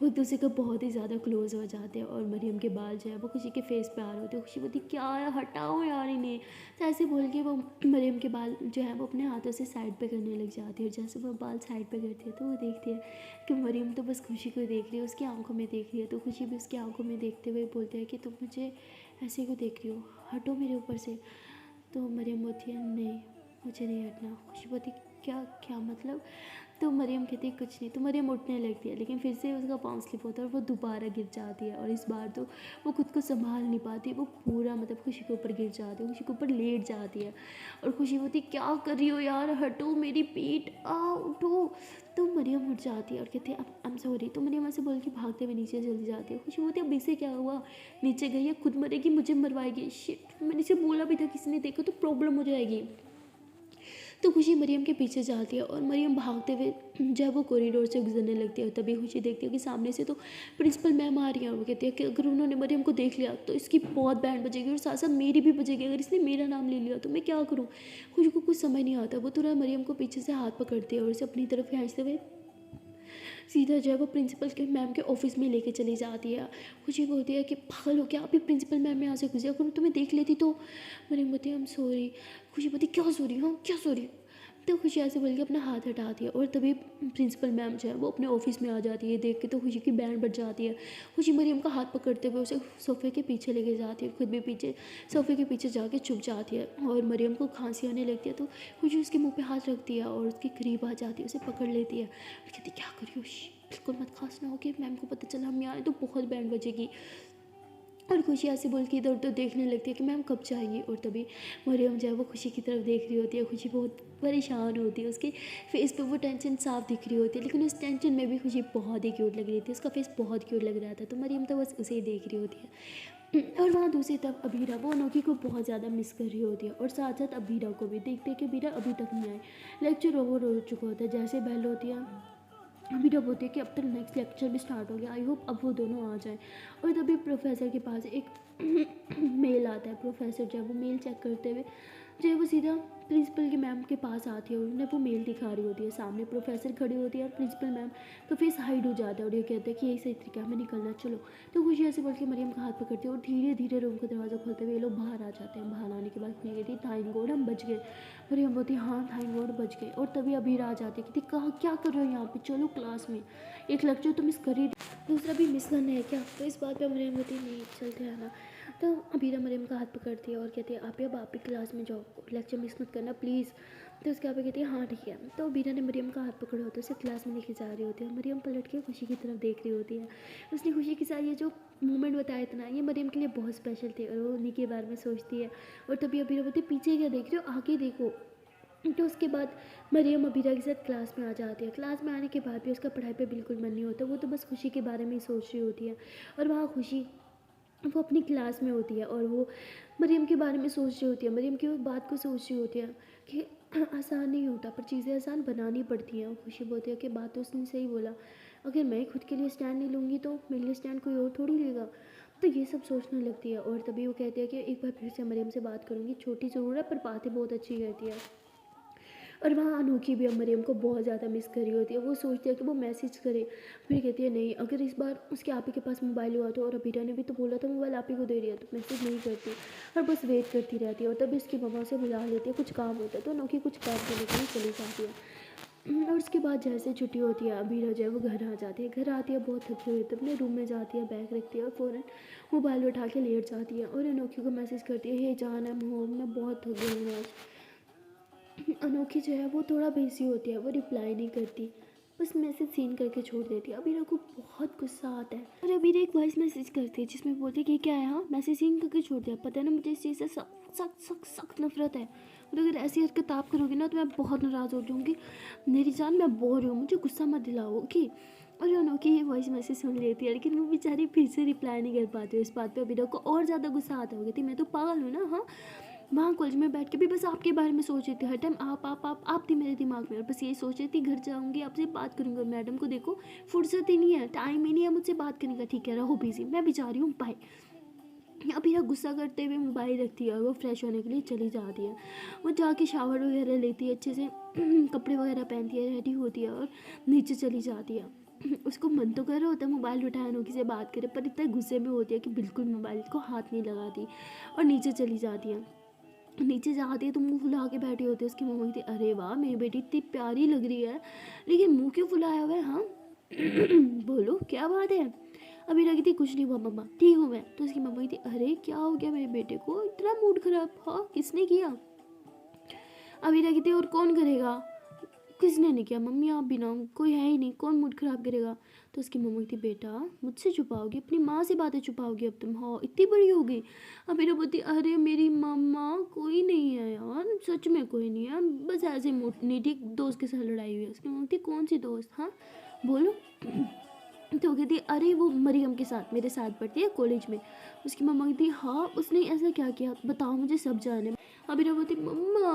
वो एक दूसरे को बहुत ही ज़्यादा क्लोज हो जाते हैं। और मरियम के बाल जो है वो खुशी के फेस पे आ रहे होते हैं। खुशी बोलती क्या है हटाओ यार इन्हें। तो ऐसे बोल के वो मरियम के बाल जो है वो अपने हाथों से साइड पे करने लग जाती है और जैसे वो बाल साइड पे करती है तो वो देखती है कि मरियम तो बस खुशी को देख रही है, उसकी आंखों में देख रही है। तो खुशी भी उसकी आंखों में देखते हुए बोलती है कि तुम मुझे ऐसे क्यों देख रही हो, हटो मेरे ऊपर से। तो मरियम बोलती है नहीं मुझे नहीं हटना। खुशी बोलती क्या क्या मतलब। तो मरियम कहती है कुछ नहीं। तो मरियम उठने लगती है लेकिन फिर से उसका पाँव स्लिप होता है और वो दोबारा गिर जाती है और इस बार तो वो खुद को संभाल नहीं पाती, वो पूरा मतलब खुशी के ऊपर गिर जाती है, खुशी के ऊपर लेट जाती है। और खुशी होती क्या कर रही हो यार, हटो मेरी पीठ, उठो। तो मरियम उठ जाती है और कहती है आई एम सॉरी। तो मरियम ऐसे बोल के भागते हुए नीचे चली जाती है। खुशी होती है अब इसे क्या हुआ, नीचे गई है खुद मरेगी मुझे मरवाएगी, शिट मैंने इसे बोला भी था किसी ने देखा तो प्रॉब्लम हो जाएगी। तो खुशी मरियम के पीछे जाती है और मरियम भागते हुए जब वो कॉरिडोर से गुजरने लगती है तभी खुशी देखती है कि सामने से तो प्रिंसिपल मैम आ रही हैं और वो कहती है कि अगर उन्होंने मरियम को देख लिया तो इसकी बहुत बैंड बजेगी और साथ साथ मेरी भी बजेगी, अगर इसने मेरा नाम ले लिया तो मैं क्या करूँ। खुशी को कुछ समझ नहीं आता, वो तुरंत मरियम को पीछे से हाथ पकड़ती है और उसे अपनी तरफ खींचते हुए सीधा जो है वो प्रिंसिपल के मैम के ऑफिस में लेके चली जाती है। खुशी बोलती है कि पागल हो क्या, अभी प्रिंसिपल मैम यहाँ से गुजरा करूँ तुम्हें देख लेती तो। मरियम बोलती है आई एम सॉरी। खुशी बोलती क्या सॉरी, हाँ क्या सॉरी। तो खुशी ऐसे बोल के अपना हाथ हटाती है और तभी प्रिंसिपल मैम जो है वो अपने ऑफिस में आ जाती है। देख के तो खुशी की बैंड बज जाती है। खुशी मरियम का हाथ पकड़ते हुए उसे सोफे के पीछे लेके जाती है, खुद भी पीछे सोफे के पीछे जाके छुप जाती है और मरियम को खांसी आने लगती है। तो खुशी उसके मुंह पे हाथ रखती है और उसके करीब आ जाती है, उसे पकड़ लेती है और कहती क्या करी हो, बिल्कुल मत खांसना, हो कि मैम को पता चला हम यहाँ आए तो बहुत बैंड बजेगी। और खुशी ऐसे बोल के इधर उधर देखने लगती है कि मैम कब जाएंगी। और तभी मरियम जो है वो खुशी की तरफ देख रही होती है। खुशी बहुत परेशान होती है, उसके फेस पे वो टेंशन साफ दिख रही होती है, लेकिन उस टेंशन में भी खुशी बहुत ही क्यूट लग रही थी, उसका फेस बहुत क्यूट लग रहा था। तो मरियम तो बस उसे ही देख रही होती है। और वहाँ दूसरी तरफ अबीरा वो अनोखी को बहुत ज़्यादा मिस कर रही होती है और साथ साथ अबीरा को भी देखते हैं कि अबीरा अभी तक नहीं आई। लेक्चर ओवर हो चुका होता है, जैसे बेल होती है अबीरा बोलती है कि अब तक नेक्स्ट लेक्चर भी स्टार्ट हो गया, आई होप अब वो दोनों आ जाए। और तभी प्रोफेसर के पास एक मेल आता है। प्रोफेसर जो है वो मेल चेक करते हुए जो है वो सीधा प्रिंसिपल की मैम के पास आती है और उन्हें वो मेल दिखा रही होती है। सामने प्रोफेसर खड़ी होती है और प्रिंसिपल मैम का फेस हाइड हो जाता है और ये कहते हैं कि यही सही तरीका है, हमें निकलना चलो। तो खुशी ऐसे बोल के मरियम का हाथ पकड़ती है और धीरे धीरे रूम का दरवाज़ा खोलते हुए ये लोग बाहर आ जाते हैं। बाहर आने के बाद खुशी कहती है थैंक गॉड हम बच गए। मरियम बोलती है हाँ थैंक गॉड बच गए। और तभी अबीरा आ जाती है, कहती कहाँ क्या कर रहे हो यहाँ पे, चलो क्लास में, एक लेक्चर तो मिस कर ही दूसरा भी मिस करना है क्या। तो इस बात पर मरियम कहती है नहीं चलते आना। तो अबीरा मरियम का हाथ पकड़ती है और कहती है आप ही अब आप ही क्लास में जाओ, लेक्चर मिस मत करना प्लीज़। तो उसके आप कहती है हाँ ठीक है। तो अबीरा ने मरियम का हाथ पकड़ा होता है, उसे क्लास में लेके जा रही होती है। मरियम पलट के खुशी की तरफ देख रही होती है। उसने खुशी के साथ ये जो मोमेंट बताया इतना, ये मरियम के लिए बहुत स्पेशल थे और वो उन्हीं के बारे में सोचती है। और तभी अबीरा बोलती है पीछे क्या देख रहे हो, आगे देखो। तो उसके बाद मरियम अबीरा के साथ क्लास में आ जाती है। क्लास में आने के बाद भी उसका पढ़ाई पे बिल्कुल मन नहीं होता, वो तो बस खुशी के बारे में ही सोच रही होती है। और वहाँ खुशी वो अपनी क्लास में होती है और वो मरियम के बारे में सोच रही होती है, मरियम की बात को सोच रही होती है कि आसान नहीं होता पर चीज़ें आसान बनानी पड़ती हैं। और खुशी बोलती है कि बात तो उसने सही बोला, अगर मैं खुद के लिए स्टैंड नहीं लूँगी तो मेरे लिए स्टैंड कोई और थोड़ी लेगा। तो ये सब सोचने लगती है और तभी वो कहती है कि एक बार फिर से मरियम से बात करूँगी, छोटी ज़रूर है पर बातें बहुत अच्छी करती है। और वहाँ अनोखी भी अब मरियम को बहुत ज़्यादा मिस करी होती है। वो सोचती है कि वो मैसेज करे, फिर कहती है नहीं, अगर इस बार उसके आप ही के पास मोबाइल हुआ तो, और अबीरा ने भी तो बोला था मोबाइल आप ही को दे दिया, तो मैसेज नहीं करती और बस वेट करती रहती है। और तभी उसकी मम्मा से बुला लेती है, कुछ काम होता है तो अनोखी कुछ काम करने के लिए चली जाती है। और उसके बाद जैसे छुट्टी होती है अबीरा जो है वो घर आ जाती है। घर आती है बहुत थकी हुई, तो अपने रूम में जाती है, बैग रखती है और फ़ौरन मोबाइल उठा के लेट जाती है और अनोखी को मैसेज करती है हे जान आई एम होम, मैं बहुत थक गई हूँ आज। अनोखी जो है वो थोड़ा बिजी होती है, वो रिप्लाई नहीं करती, बस मैसेज सीन करके छोड़ देती है। अबीरा को बहुत गुस्सा आता है और अबीरा एक वॉइस मैसेज करती है जिसमें बोलती है कि क्या है, हाँ मैसेज सीन करके छोड़ दिया, पता है ना मुझे इस चीज़ से सख्त सख्त सख्त सख्त नफरत है, और अगर ऐसी हरकत आप करोगे ना तो मैं बहुत नाराज़ हो जाऊँगी, मेरी जान मैं बोर हूँ, मुझे गुस्सा मत दिलाओ ओके। और अनोखी ये वॉइस मैसेज सुन लेती है लेकिन वो बेचारी फिर से रिप्लाई नहीं कर पाती। इस बात पे अबीरा को और ज़्यादा गुस्सा आता होगी, थी मैं तो पागल हूँ ना, हाँ वहाँ कॉलेज में बैठ के भी बस आपके बारे में सोच रही थी, हर टाइम आप थी मेरे दिमाग में, और बस यही सोच रही थी घर जाऊँगी आपसे बात करूँगी, मैडम को देखो फुर्सत ही नहीं है, टाइम ही नहीं है मुझसे बात करने का, ठीक है रहो बिजी, मैं भी जा रही हूँ बाय। अबीरा गुस्सा करते हुए मोबाइल रखती है और वो फ्रेश होने के लिए चली जाती है। वो जाके शावर वगैरह लेती है अच्छे से, कपड़े वगैरह पहनती है, रेडी होती है और नीचे चली जाती है। उसको मन तो कर रहा होता है मोबाइल उठाए अनोखी से बात करे, पर इतना गुस्से में होती है कि बिल्कुल मोबाइल को हाथ नहीं लगाती और नीचे चली जाती है। नीचे जाती है तो मुंह फुला के बैठी होती है। उसकी मम्मी कहती है अरे वाह मेरी बेटी इतनी प्यारी लग रही है, लेकिन मुंह क्यों फुलाया हुआ है, हाँ बोलो क्या बात है। अभी लगी थी कुछ नहीं हुआ मम्मा ठीक हूँ मैं। तो उसकी मम्मी थी अरे क्या हो गया मेरे बेटे को, इतना मूड खराब, हाँ किसने किया। अभी लगी थी और कौन करेगा, किसने नहीं किया मम्मी, आप भी ना, कोई है ही नहीं, कौन मूड ख़राब करेगा। तो उसकी मम्मी थी बेटा मुझसे छुपाओगी, अपनी माँ से बातें छुपाओगी अब तुम, हाँ इतनी बड़ी हो गई। अब मेरा बोलती अरे मेरी मम्मा कोई नहीं है यार, सच में कोई नहीं है, बस ऐसे मोटनी ठीक दोस्त के साथ लड़ाई हुई है। उसकी मम्मी थी कौन सी दोस्त, हाँ बोलो। तो वो कहती अरे वो मरियम के साथ मेरे साथ पढ़ती है कॉलेज में। उसकी मम्मा कहती हाँ उसने ऐसा क्या किया बताओ मुझे सब जाने। अभी बोलती मम्मा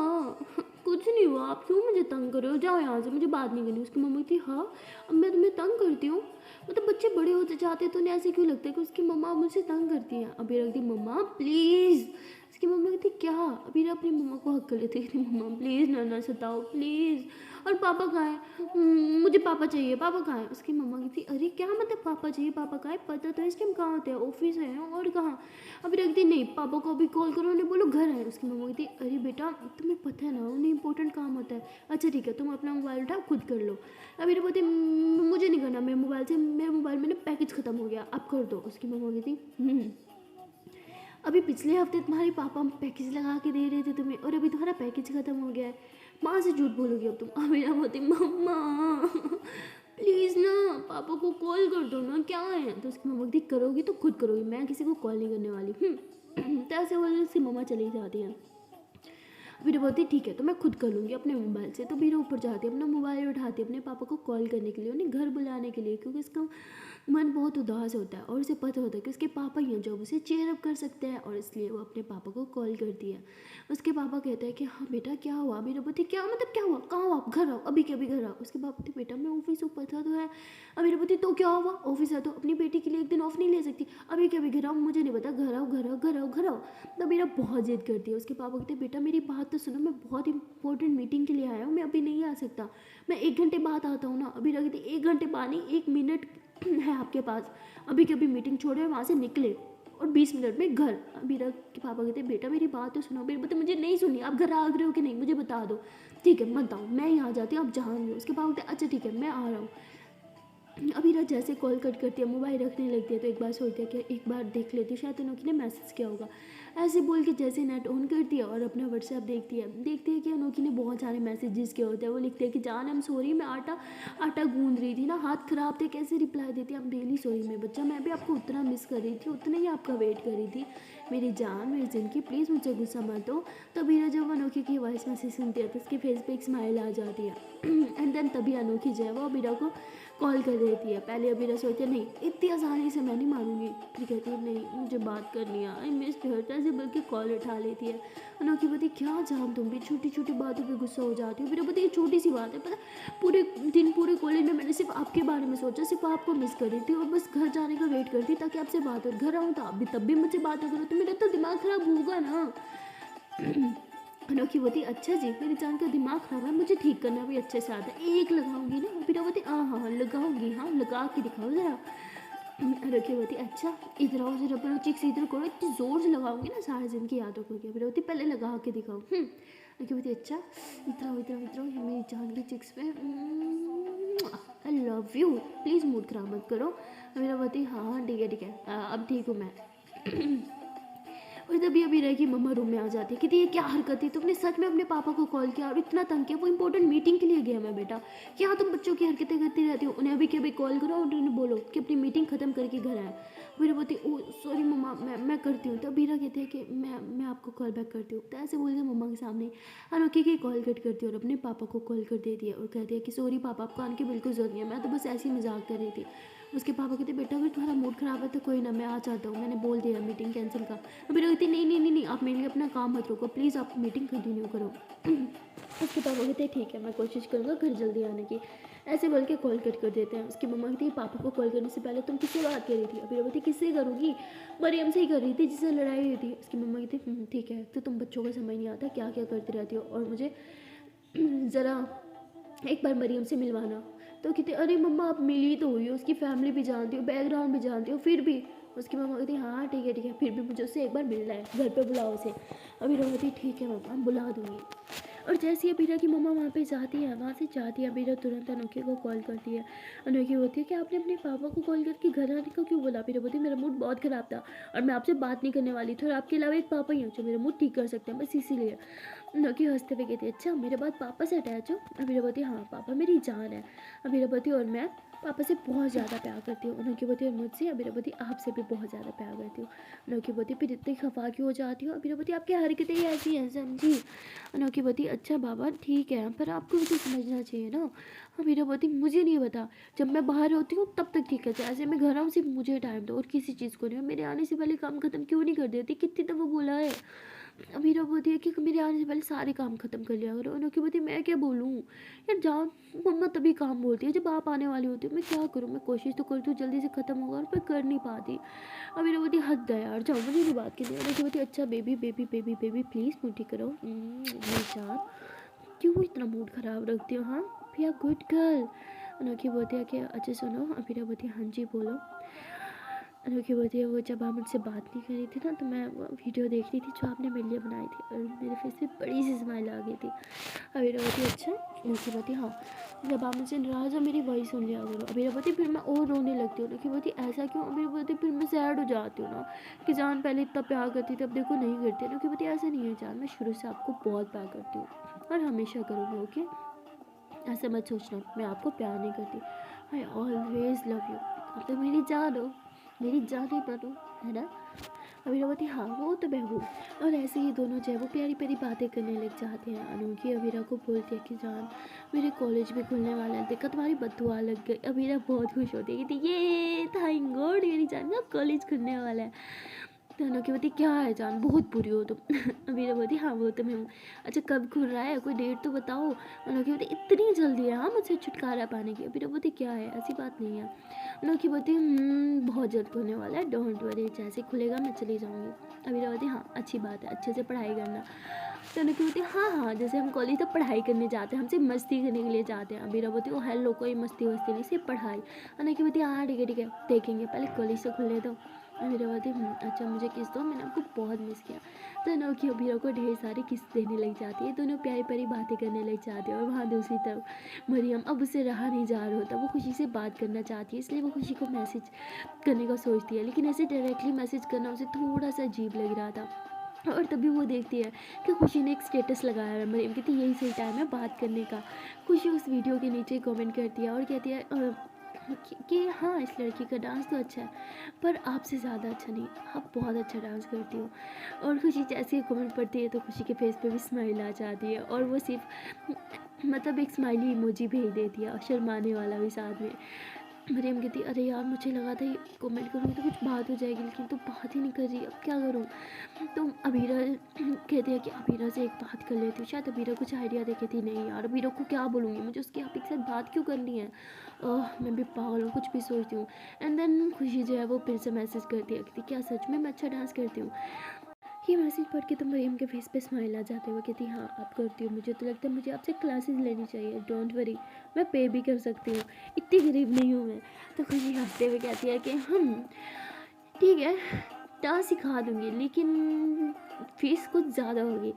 कुछ नहीं हुआ, आप क्यों मुझे तंग कर रहे हो, जाओ यहाँ से मुझे बात नहीं करनी। उसकी मम्मी थी हाँ अब मैं तुम्हें तंग करती हूँ, मतलब बच्चे बड़े होते जाते तो उन्हें ऐसे क्यों लगता है कि उसकी मम्मा मुझसे तंग करती है। अभी रखती मम्मा प्लीज़। उसकी मम्मी कहती क्या, अभी अपनी मम्मा को हक कर लेती, कहती मम्मा प्लीज़ ना सताओ प्लीज़। और पापा कहाँ है, मुझे पापा चाहिए, पापा कहाँ है। उसकी मम्मा कहती अरे क्या मतलब पापा चाहिए, पापा कहाँ है, पता तो इस टाइम कहाँ होते हैं, ऑफिस है और कहाँ। अभी रखती नहीं पापा को अभी कॉल करो, उन्हें बोलो घर है। उसकी मम्मा कहती अरे बेटा तुम्हें पता है ना उन्हें इंपॉर्टेंट काम होता है, अच्छा ठीक है तुम अपना मोबाइल उठाओ खुद कर लो। अभी बोलती मुझे नहीं करना, मेरे मोबाइल में ना पैकेज ख़त्म हो गया आप कर दो। उसकी मम्मा कहती अभी पिछले हफ्ते तुम्हारे पापा पैकेज लगा के दे रहे थे तुम्हें और अभी तुम्हारा पैकेज ख़त्म हो गया है, माँ से झूठ बोलोगी अब तुम। अभी ना बोलती मम्मा प्लीज़ ना पापा को कॉल कर दो ना, क्या है। तो उसकी मम्मा कहती करोगी तो खुद करोगी, मैं किसी को कॉल नहीं करने वाली। तो ऐसे बोल उसकी मम्मा चली जाती है। वीरा बोलती ठीक है तो मैं खुद कर लूँगी अपने मोबाइल से। तो वीरा ऊपर जाती है, अपना मोबाइल उठाती है अपने पापा को कॉल करने के लिए, उन्हें घर बुलाने के लिए, क्योंकि उसका मन बहुत उदास होता है और उसे पता होता है कि उसके पापा ही हैं जो उसे चेयर अप कर सकते हैं, और इसलिए वो अपने पापा को कॉल करती है। उसके पापा कहते हैं कि हाँ बेटा क्या हुआ। वीरा बोलती क्या मतलब क्या हुआ, कहाँ हो आप, घर आओ अभी के अभी घर आओ। उसके पापा बोलते बेटा मैं ऑफिस हूँ, पता तो है। अब वीरा बोलती तो क्या हुआ, ऑफिस है तो अपनी बेटी के लिए एक दिन ऑफ नहीं ले सकती, अभी के अभी घर आओ, मुझे नहीं पता, घर आओ घर आओ घर आओ घर आओ। तो मेरा बहुत जिद करती है। उसके पापा कहते हैं बेटा मेरी बात तो सुनो, मैं बहुत इंपॉर्टेंट मीटिंग के लिए आया हूँ, मैं अभी नहीं आ सकता, मैं 1 घंटे बाद आता हूँ ना। अभी कहती 1 घंटे बाद नहीं, 1 मिनट है आपके पास, अभी के अभी मीटिंग छोड़े वहाँ से निकले और 20 मिनट में घर। अबीरा के पापा कहते बेटा मेरी बात तो सुनो। मेरे बता मुझे नहीं सुनी, आप घर आ रहे हो कि नहीं मुझे बता दो। ठीक है मत आओ, मैं ही आ जाती हूँ, आप जहाँ भी हो। उसके पापा कहते अच्छा ठीक है मैं आ रहा हूँ। अबीरा जैसे कॉल कट करती है, मोबाइल रखने लगती है, तो एक बार सोचती है कि एक बार देख लेती है, शायद अनोखी ने मैसेज किया होगा। ऐसे बोल के जैसे नेट ऑन करती है और अपना व्हाट्सएप देखती है कि अनोखी ने बहुत सारे मैसेजेस किए होते हैं। वो लिखते हैं कि जान आई एम सॉरी, मैं आटा गूंद रही थी ना, हाथ खराब थे, कैसे रिप्लाई देती है, आई एम रियली सॉरी मेरे बच्चा, मैं भी आपको उतना मिस कर रही थी, उतना ही आपका वेट कर रही थी, मेरी जान मेरी जिंदगी, प्लीज़ मुझे गुस्सा मत हो। तो अबीरा जब अनोखी की वॉइस मैसेज सुनती है तो उसके फेस पे एक स्माइल आ जाती है। एंड देन तभी अनोखी जो है वो अबीरा को कॉल कर देती है। पहले अबीरा सोचती है नहीं इतनी आसानी से मैं नहीं मानूंगी, फिर कहती है नहीं मुझे बात करनी है, आई मिस हर, ऐसे बल्कि कॉल उठा लेती है। अनोखी बोलती क्या जान तुम भी छोटी छोटी बातों पे गुस्सा हो जाती हो। फिर बोलती ये छोटी सी बात है, पता पूरे दिन पूरे कॉलेज में मैंने सिर्फ आपके बारे में सोचा, सिर्फ आपको मिस कर रही थी और बस घर जाने का वेट करती ताकि आपसे बात हो। घर आऊँ तो आप भी तब भी मुझसे बात करो तो मेरा तो दिमाग खराब होगा ना। अनोखी बोलती अच्छा जी मेरी जान का दिमाग खराब है, मुझे ठीक करना भी अच्छे से आता है, एक लगाऊंगी ना। फिर बोलती हाँ हाँ हाँ लगाऊंगी, हाँ लगा के दिखाओ ज़रा। अनोखी बोलती अच्छा इधर आओ जरा, अपना चिक्स इधर करो, इतनी ज़ोर से लगाऊंगी ना सारे दिन की यादों को। क्या फिर बोलती पहले लगा के दिखाओ। अनोखी बोलती अच्छा इधर आओ इधर आओ इधर आओ, ये मेरी जान की चिक्स पे, I love you, please mood खराब मत करो। मेरा बोलती हाँ हाँ ठीक है अब ठीक हूँ मैं। और तभी अभी रह की मम्मा रूम में आ जाती है, कहती ये क्या हरकत है, तुमने सच में अपने पापा को कॉल किया और इतना तंग किया, वो इंपॉर्टेंट मीटिंग के लिए गया मैं बेटा, क्या तुम बच्चों की हरकतें करती रहती हो, उन्हें अभी के अभी कॉल करो और उन्हें बोलो कि अपनी मीटिंग ख़त्म करके घर आए। मेरे बोलती ओ सॉरी मम्मा मैं करती हूँ। तो बीरा कहते हैं कि मैं आपको कॉल बैक करती हूँ। तो ऐसे बोल के मम्मा के सामने अनोखी की कॉल कट करती है और अपने पापा को कॉल कर देती है और कहती है कि सॉरी पापा आपको आने की बिल्कुल ज़रूरत नहीं है, मैं तो बस ऐसे ही मजाक कर रही थी। उसके पापा कहते बेटा अगर तुम्हारा मूड ख़राब है तो कोई ना मैं आ जाता हूँ, मैंने बोल दिया मीटिंग कैंसिल का। बेटा कहती नहीं आप मेरे लिए अपना काम मत रोको, प्लीज़ आप मीटिंग कंटिन्यू करो। उसके पापा कहते हैं ठीक है मैं कोशिश करूँगा घर जल्दी आने की। ऐसे बोल के कॉल कट कर देते हैं। उसकी मम्मा कहती है पापा को कॉल करने से पहले तुम किससे बात कर रही थी। अभी बोलती किससे करूँगी, मरियम से ही कर रही थी जिससे लड़ाई हुई थी। उसकी मम्मा कहती ठीक है तो तुम बच्चों को समझ नहीं आता क्या क्या करती रहती हो और मुझे ज़रा एक बार मरियम से मिलवाना। तो कहते अरे मम्मा आप मिली तो हुई हो, उसकी फैमिली भी जानती हो, बैकग्राउंड भी जानती हो, फिर भी। उसकी मम्मा कहती हाँ ठीक है फिर भी मुझे उससे एक बार मिलना है, घर पे बुलाओ उसे। अभी कहती ठीक है मम्मा बुला दूँगी। और जैसे ही अबीरा की मम्मा वहाँ पे जाती है, वहाँ से जाती है अबीरा तुरंत अनोखी को कॉल करती है। अनोखी होती है कि आपने अपने पापा को कॉल करके घर आने को क्यों बोला। अबीरा बोलती है मेरा मूड बहुत ख़राब था और मैं आपसे बात नहीं करने वाली थी और आपके अलावा एक पापा ही हैं जो मेरा मूड ठीक कर सकते हैं, बस इसीलिए। अनोखी हंसते हुए कहती है अच्छा मेरे बाद पापा से अटैच हो। अबीरा बोलती है हाँ पापा मेरी जान है। अबीरा बोलती है और मैं पापा से बहुत ज़्यादा प्यार करती हूँ। अनोखी बोलती है मुझसे। अबीरा बोलती आपसे भी बहुत ज़्यादा प्यार करती हूँ। अनोखी बोलती फिर इतनी खफा क्यों हो जाती हो। अबीरा बोलती आपकी हरकतें ही ऐसी हैं समझी। अनोखी बोलती अच्छा बाबा ठीक है पर आपको भी तो समझना चाहिए ना। अबीरा बोलती मुझे नहीं पता, जब मैं बाहर होती हूँ तब तक ठीक है, जैसे मैं घर आऊँ सिर्फ मुझे टाइम दो और किसी चीज़ को नहीं। मेरे आने से पहले काम ख़त्म क्यों नहीं कर देती, कितनी दफ़ा बोला है। अमीरा बोलती है कि मेरे आने से पहले सारे काम ख़त्म कर लिया करो। अनोखी बोलती मैं क्या बोलूँ यार, जाओ मम्मा तभी काम बोलती है जब आप आने वाली होती हो, मैं क्या करूँ, मैं कोशिश तो करती हूँ जल्दी से ख़त्म होगा और मैं कर नहीं पाती। अमीरा बोलती हद है यार, जाओ मुझे नहीं बात करनी। अनोखी बोलती अच्छा baby baby baby baby please मुझे करो मेरी जान, क्यों इतना मूड ख़राब रखती हो, हाँ भैया गुड गर्ल। अनोखी बोलती है कि अच्छा सुनो। अमीरा बोलती है हाँ जी बोलो। अनोखी बोलती है वो जब आप मुझसे बात नहीं कर रही थी ना तो मैं वो वीडियो देख रही थी जो आपने मेरे लिए बनाई थी और मेरे फेस पे बड़ी सी स्माइल आ गई थी। अबीरा बोलती अच्छा। अनोखी बोलती हाँ जब आप मुझसे नाराज़ हो मेरी वॉइस सुन लिया करो। अबीरा बोलती फिर मैं और रोने लगती हूँ। अनोखी बोलती ऐसा क्यों। अबीरा बोलती फिर मैं सैड हो जाती हूँ ना कि जान पहले इतना प्यार करती थी अब देखो नहीं करती। अनोखी बोलती ऐसा नहीं है जान, मैं शुरू से आपको बहुत प्यार करती हूँ और हमेशा करूँगी ओके, ऐसा मत सोचना मैं आपको प्यार नहीं करती। आई ऑलवेज लव यू, आप तो मेरी जान हो, मेरी जान ही बनो है ना। अभी बोलती हाँ वो तो मैं हूँ। और ऐसे ही दोनों जो है वो प्यारी प्यारी बातें करने लग जाते हैं। अनोखी अबीरा को बोलती है कि जान मेरे कॉलेज भी खुलने वाला है, देखा तुम्हारी बददुआ लग गई। अबीरा बहुत खुश होती है कि ये थैंक गॉड मेरी जान का कॉलेज खुलने वाला है। तो अनोखी बोलती क्या है जान बहुत बुरी हो तुम। अबीरा बोलती हाँ वो तो मैं हूँ। अच्छा कब खुल रहा है, कोई डेट तो बताओ। अनोखी बोलती इतनी जल्दी है हाँ मुझसे छुटकारा पाने की। अबीरा बोलती क्या है, ऐसी बात नहीं है। अनोखी बोलती बहुत जल्द होने वाला है, डोंट वरी, जैसे खुलेगा मैं चली जाऊँगी। अबीरा बोलती हाँ अच्छी बात है, अच्छे से पढ़ाई करना। तो अनोखी बोलती हाँ हाँ जैसे हम कॉलेज तक पढ़ाई करने जाते हैं, हमसे मस्ती करने के लिए जाते हैं। अबीरा बोलती ओ हेलो कोई मस्ती वस्ती नहीं, सिर्फ पढ़ाई। अनोखी बोलती हाँ ठीक है देखेंगे, पहले कॉलेज से खुलने दो। अबीरा बोलती अच्छा मुझे किस दो, मैंने आपको बहुत मिस किया। तो अनोखी अबीरा को ढेर सारी किस देने लग जाती है, दोनों प्यारी प्यारी बातें करने लग जाती है। और वहाँ दूसरी तरफ मरियम अब उसे रहा नहीं जा रहा होता, वो खुशी से बात करना चाहती है, इसलिए वो खुशी को मैसेज करने का सोचती है, लेकिन ऐसे डायरेक्टली मैसेज करना उसे थोड़ा सा अजीब लग रहा था। और तभी वो देखती है कि खुशी ने एक स्टेटस लगाया है। मरियम कहती है यही सही टाइम है बात करने का। खुशी उस वीडियो के नीचे कमेंट करती है और कहती है कि हाँ इस लड़की का डांस तो अच्छा है पर आपसे ज़्यादा अच्छा नहीं, आप बहुत अच्छा डांस करती हो। और खुशी जैसे ही कमेंट पढ़ती है तो खुशी के फेस पे भी स्माइल आ जाती है और वो सिर्फ मतलब एक स्माइली इमोजी भेज देती है और शर्माने वाला भी साथ में। मरियम कहती अरे यार मुझे लगा था ये कमेंट करूँगी तो कुछ बात हो जाएगी, लेकिन तो बात ही नहीं कर रही, अब क्या करूँ। तो अबीरा कहती है कि अबीरा से एक बात कर लेती हूँ, शायद अबीरा कुछ आइडिया दे। कहती नहीं यार अबीरा को क्या बोलूँगी, मुझे उसकी आप के साथ बात क्यों करनी है। मैं भी पागल हूँ, कुछ भी सोचती हूँ। एंड देन खुशी जो है वो फिर से मैसेज करती है कि क्या सच में मैं अच्छा डांस करती हूँ। ये मैसेज पढ़ के तो मरियम के फेस पे स्माइल आ जाते हुए कहती हाँ आप करती हो, मुझे तो लगता है मुझे आपसे क्लासेस लेनी चाहिए, डोंट वरी मैं पे भी कर सकती हूँ, इतनी गरीब नहीं हूँ मैं। तो खुशी हंसते हुए कहती है कि हम ठीक है डांस सिखा दूँगी लेकिन फ़ीस कुछ ज़्यादा होगी।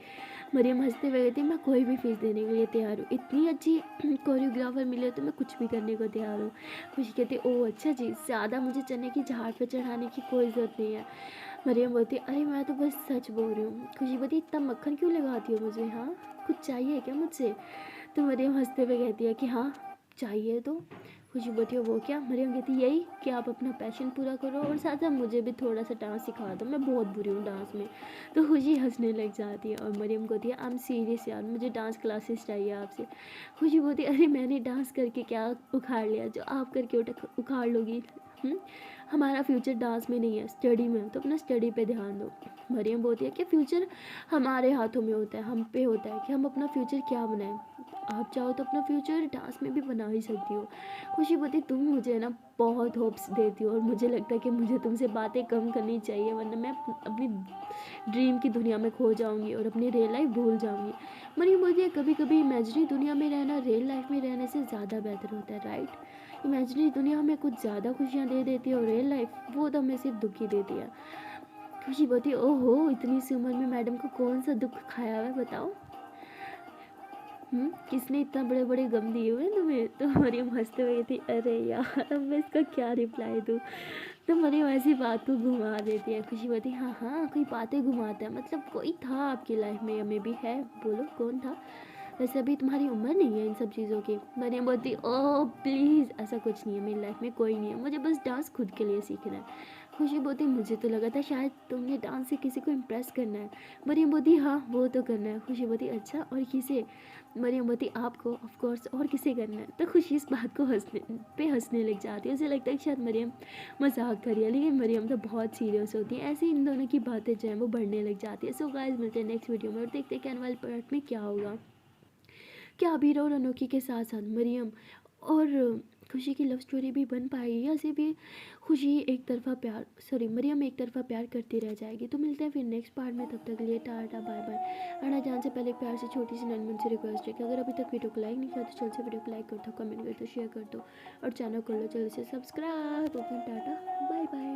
मरियम हंसते हुए कहती मैं कोई भी फ़ीस देने के लिए तैयार हूँ, इतनी अच्छी कोरियोग्राफर मिले तो मैं कुछ भी करने को तैयार हूँ। खुशी कहती ओह अच्छा जी, ज़्यादा मुझे चने की झाड़ पर चढ़ाने की कोई ज़रूरत नहीं है। मरियम बोलती अरे मैं तो बस सच बोल रही हूँ। खुशी बोलती इतना मक्खन क्यों लगाती हो मुझे, हाँ कुछ चाहिए क्या मुझसे। तो मरियम हंसते हुए कहती है कि हाँ चाहिए तो। खुशी बोलती है वो क्या। मरियम कहती यही कि आप अपना पैशन पूरा करो और साथ साथ मुझे भी थोड़ा सा डांस सिखा दो, मैं बहुत बुरी हूँ डांस में। तो खुशी हंसने लग जाती है और मरियम कहती है आई एम सीरियस यार, मुझे डांस क्लासेस चाहिए आपसे। खुशी बोलती अरे मैंने डांस करके क्या उखाड़ लिया जो आप करके उखाड़ लोगी। हमारा फ्यूचर डांस में नहीं है स्टडी में, तो अपना स्टडी पे ध्यान दो। मरियम बोलती है कि फ्यूचर हमारे हाथों में होता है, हम पे होता है कि हम अपना फ्यूचर क्या बनाएं। आप चाहो तो अपना फ्यूचर डांस में भी बना ही सकती हो। खुशी बोलती तुम मुझे ना बहुत होप्स देती हो और मुझे लगता है कि मुझे तुमसे बातें कम करनी चाहिए, वरना मैं अपनी ड्रीम की दुनिया में खो जाऊंगी और अपनी रियल लाइफ भूल जाऊंगी। मरियम बोलती है कभी कभी इमेजिनरी दुनिया में रहना रियल लाइफ में रहने से ज़्यादा बेहतर होता है, राइट। इमेजिनरी दुनिया हमें कुछ ज़्यादा खुशियाँ दे देती है और रियल लाइफ वो तो हमें सिर्फ दुख ही देती है। खुशी बोलती ओहो इतनी सी उम्र में मैडम को कौन सा दुख खाया हुआ है बताओ। किसने इतना बड़े बड़े गम दिए हुए हैं तुम्हें। तो मरियम हंसते हुए थी अरे यार अब मैं इसका क्या रिप्लाई दूँ। तो मरियम ऐसी बात को घुमा देती है। खुशी बोलती हाँ हाँ कोई बातें घुमाता है, मतलब कोई था आपकी लाइफ में या मे भी है, बोलो कौन था। वैसे अभी तुम्हारी उम्र नहीं है इन सब चीज़ों की। मरियम बोलती ओह प्लीज़ ऐसा कुछ नहीं है, मेरी लाइफ में कोई नहीं है, मुझे बस डांस खुद के लिए सीखना है। खुशी बोलती मुझे तो लगा था शायद तुमने डांस से किसी को इम्प्रेस करना है। मरियम बोलती हाँ वो तो करना है। खुशी बोलती अच्छा और किसे। मरियम बोलती आपको ऑफ कोर्स, और किसे करना है। तो खुशी इस बात को हंसने लग जाती है, उसे लगता है कि शायद मरियम मजाक कर रही है, लेकिन मरियम तो बहुत सीरियस होती है। ऐसे इन दोनों की बातें जो है वो बढ़ने लग जाती है। सो गाइस मिलते हैं नेक्स्ट वीडियो में और देखते हैं कि आने वाले पार्ट में क्या होगा। क्या अबीर और अनोखी के साथ साथ मरियम और खुशी की लव स्टोरी भी बन पाएगी या सिर्फ ये खुशी एक तरफा प्यार मरियम एक तरफा प्यार करती रह जाएगी। तो मिलते हैं फिर नेक्स्ट पार्ट में, तब तक के लिए टाटा बाय बाय। आना जान से पहले प्यार से छोटी सी ननमन से रिक्वेस्ट है कि अगर अभी तक वीडियो को लाइक नहीं किया तो जल्द से वीडियो को लाइक कर दो, कमेंट कर दो, शेयर कर दो और चैनल कर लो जल्दी से subscribe. Okay tata bye bye.